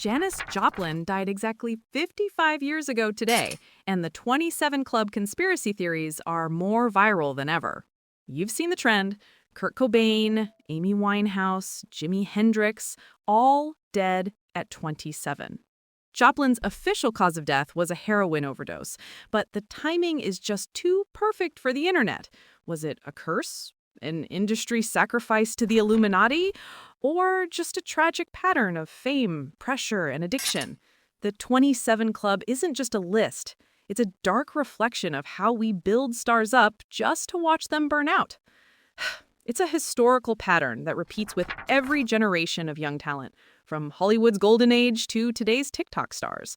Janis Joplin died exactly 55 years ago today, and the 27 Club conspiracy theories are more viral than ever. You've seen the trend. Kurt Cobain, Amy Winehouse, Jimi Hendrix, all dead at 27. Joplin's official cause of death was a heroin overdose, but the timing is just too perfect for the internet. Was it a curse? An industry sacrifice to the Illuminati? Or just a tragic pattern of fame, pressure, and addiction? The 27 Club isn't just a list. It's a dark reflection of how we build stars up just to watch them burn out. It's a historical pattern that repeats with every generation of young talent, from Hollywood's golden age to today's TikTok stars.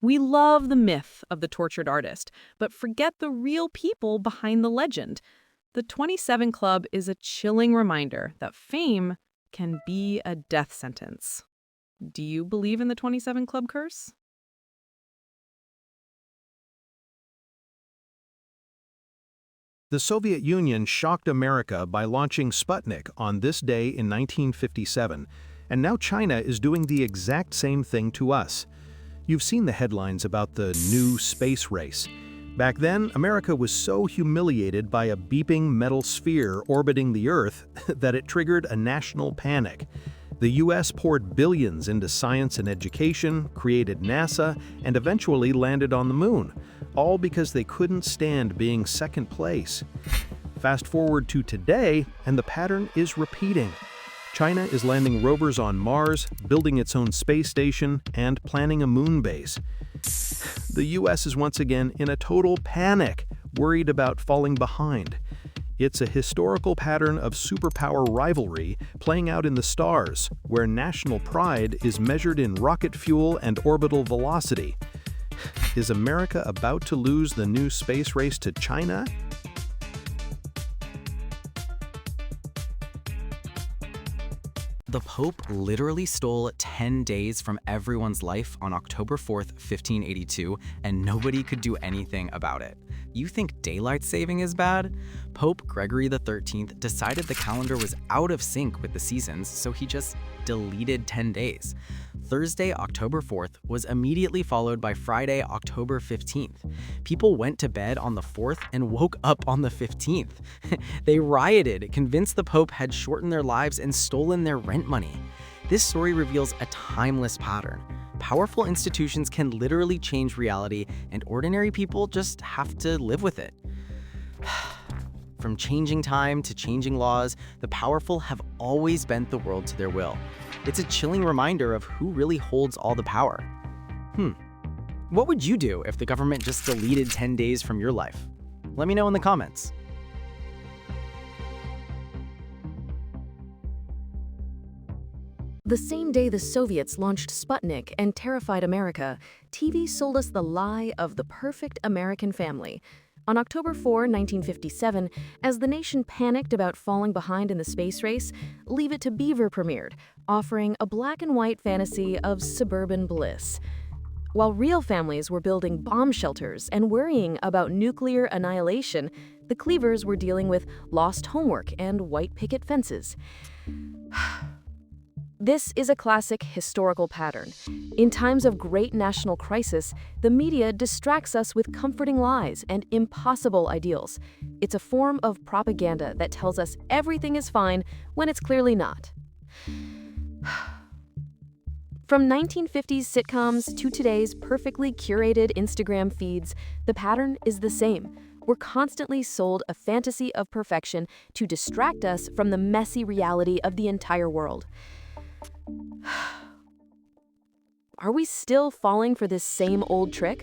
We love the myth of the tortured artist, but forget the real people behind the legend. The 27 Club is a chilling reminder that fame can be a death sentence. Do you believe in the 27 Club curse? The Soviet Union shocked America by launching Sputnik on this day in 1957, and now China is doing the exact same thing to us. You've seen the headlines about the new space race. Back then, America was so humiliated by a beeping metal sphere orbiting the Earth that it triggered a national panic. The US poured billions into science and education, created NASA, and eventually landed on the moon, all because they couldn't stand being second place. Fast forward to today, and the pattern is repeating. China is landing rovers on Mars, building its own space station, and planning a moon base. The US is once again in a total panic, worried about falling behind. It's a historical pattern of superpower rivalry playing out in the stars, where national pride is measured in rocket fuel and orbital velocity. Is America about to lose the new space race to China? The Pope literally stole 10 days from everyone's life on October 4th, 1582, and nobody could do anything about it. You think daylight saving is bad? Pope Gregory XIII decided the calendar was out of sync with the seasons, so he just deleted 10 days. Thursday, October 4th, was immediately followed by Friday, October 15th. People went to bed on the 4th and woke up on the 15th. They rioted, convinced the Pope had shortened their lives and stolen their rent money. This story reveals a timeless pattern. Powerful institutions can literally change reality, and ordinary people just have to live with it. From changing time to changing laws, the powerful have always bent the world to their will. It's a chilling reminder of who really holds all the power. What would you do if the government just deleted 10 days from your life? Let me know in the comments. The same day the Soviets launched Sputnik and terrified America, TV sold us the lie of the perfect American family. On October 4, 1957, as the nation panicked about falling behind in the space race, Leave It to Beaver premiered, offering a black and white fantasy of suburban bliss. While real families were building bomb shelters and worrying about nuclear annihilation, the Cleavers were dealing with lost homework and white picket fences. This is a classic historical pattern. In times of great national crisis, the media distracts us with comforting lies and impossible ideals. It's a form of propaganda that tells us everything is fine when it's clearly not. From 1950s sitcoms to today's perfectly curated Instagram feeds, the pattern is the same. We're constantly sold a fantasy of perfection to distract us from the messy reality of the entire world. Are we still falling for this same old trick?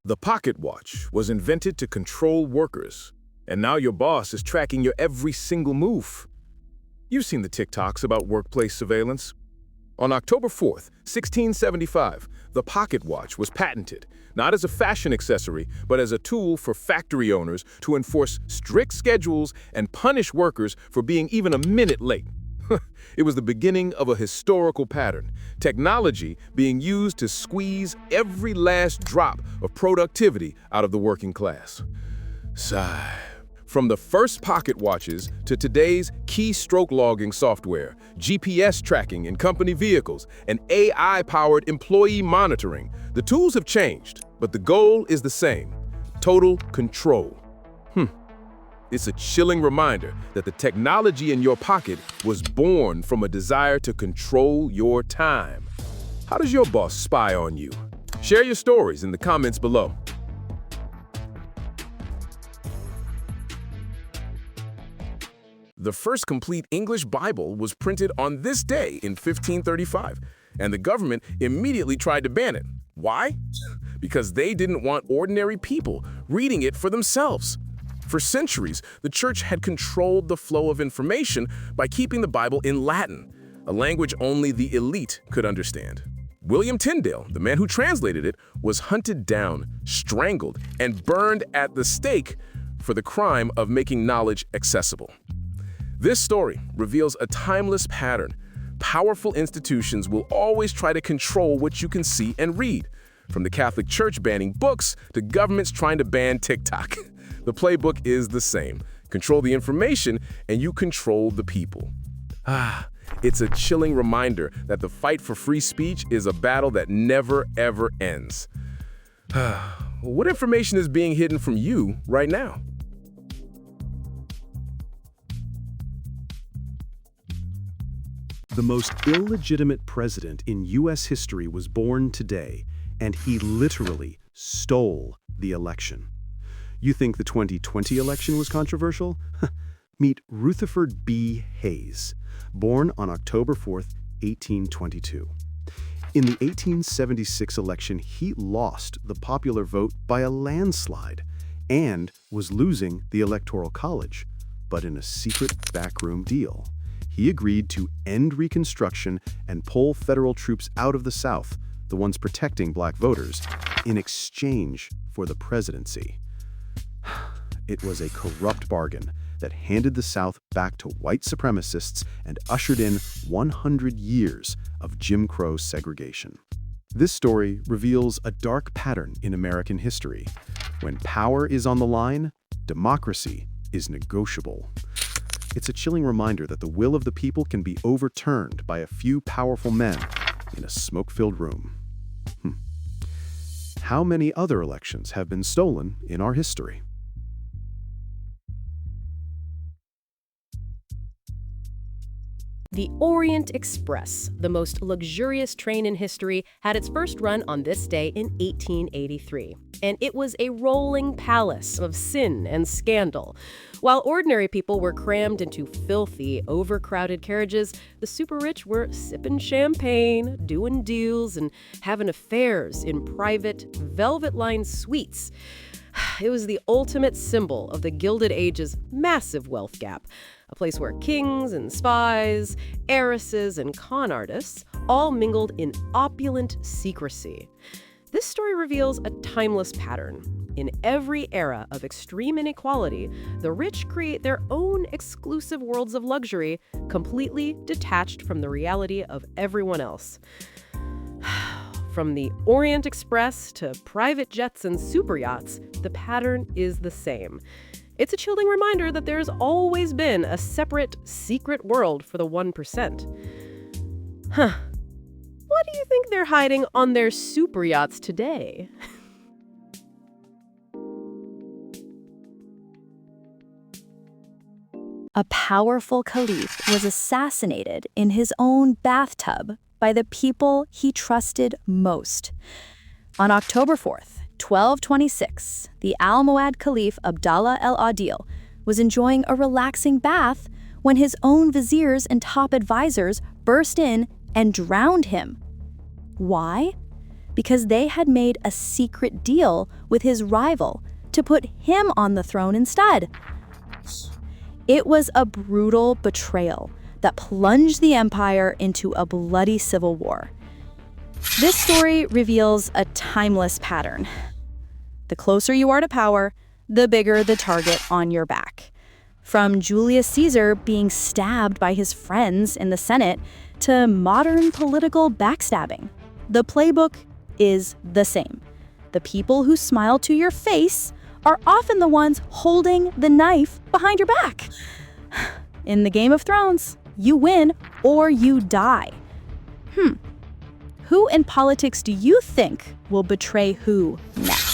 The pocket watch was invented to control workers, and now your boss is tracking your every single move. You've seen the TikToks about workplace surveillance. On October 4th, 1675, the pocket watch was patented, not as a fashion accessory, but as a tool for factory owners to enforce strict schedules and punish workers for being even a minute late. It was the beginning of a historical pattern, technology being used to squeeze every last drop of productivity out of the working class. Sigh. From the first pocket watches to today's keystroke logging software, GPS tracking in company vehicles, and AI-powered employee monitoring, the tools have changed, but the goal is the same: total control. It's a chilling reminder that the technology in your pocket was born from a desire to control your time. How does your boss spy on you? Share your stories in the comments below. The first complete English Bible was printed on this day in 1535, and the government immediately tried to ban it. Why? Because they didn't want ordinary people reading it for themselves. For centuries, the church had controlled the flow of information by keeping the Bible in Latin, a language only the elite could understand. William Tyndale, the man who translated it, was hunted down, strangled, and burned at the stake for the crime of making knowledge accessible. This story reveals a timeless pattern. Powerful institutions will always try to control what you can see and read, from the Catholic Church banning books to governments trying to ban TikTok. The playbook is the same. Control the information, and you control the people. It's a chilling reminder that the fight for free speech is a battle that never, ever ends. What information is being hidden from you right now? The most illegitimate president in U.S. history was born today, and he literally stole the election. You think the 2020 election was controversial? Meet Rutherford B. Hayes, born on October 4th, 1822. In the 1876 election, he lost the popular vote by a landslide and was losing the Electoral College, but in a secret backroom deal. He agreed to end Reconstruction and pull federal troops out of the South, the ones protecting black voters, in exchange for the presidency. It was a corrupt bargain that handed the South back to white supremacists and ushered in 100 years of Jim Crow segregation. This story reveals a dark pattern in American history. When power is on the line, democracy is negotiable. It's a chilling reminder that the will of the people can be overturned by a few powerful men in a smoke-filled room. How many other elections have been stolen in our history? The Orient Express, the most luxurious train in history, had its first run on this day in 1883. And it was a rolling palace of sin and scandal. While ordinary people were crammed into filthy, overcrowded carriages, the super rich were sipping champagne, doing deals, and having affairs in private, velvet-lined suites. It was the ultimate symbol of the Gilded Age's massive wealth gap, a place where kings and spies, heiresses and con artists all mingled in opulent secrecy. This story reveals a timeless pattern. In every era of extreme inequality, the rich create their own exclusive worlds of luxury, completely detached from the reality of everyone else. From the Orient Express to private jets and super yachts, the pattern is the same. It's a chilling reminder that there's always been a separate, secret world for the 1%. What do you think they're hiding on their super yachts today? A powerful caliph was assassinated in his own bathtub by the people he trusted most. On October 4th, 1226, the Almohad Caliph Abdallah el-Adil was enjoying a relaxing bath when his own viziers and top advisors burst in and drowned him. Why? Because they had made a secret deal with his rival to put him on the throne instead. It was a brutal betrayal that plunged the empire into a bloody civil war. This story reveals a timeless pattern. The closer you are to power, the bigger the target on your back. From Julius Caesar being stabbed by his friends in the Senate to modern political backstabbing, the playbook is the same. The people who smile to your face are often the ones holding the knife behind your back. In the Game of Thrones, you win or you die. Who in politics do you think will betray who next?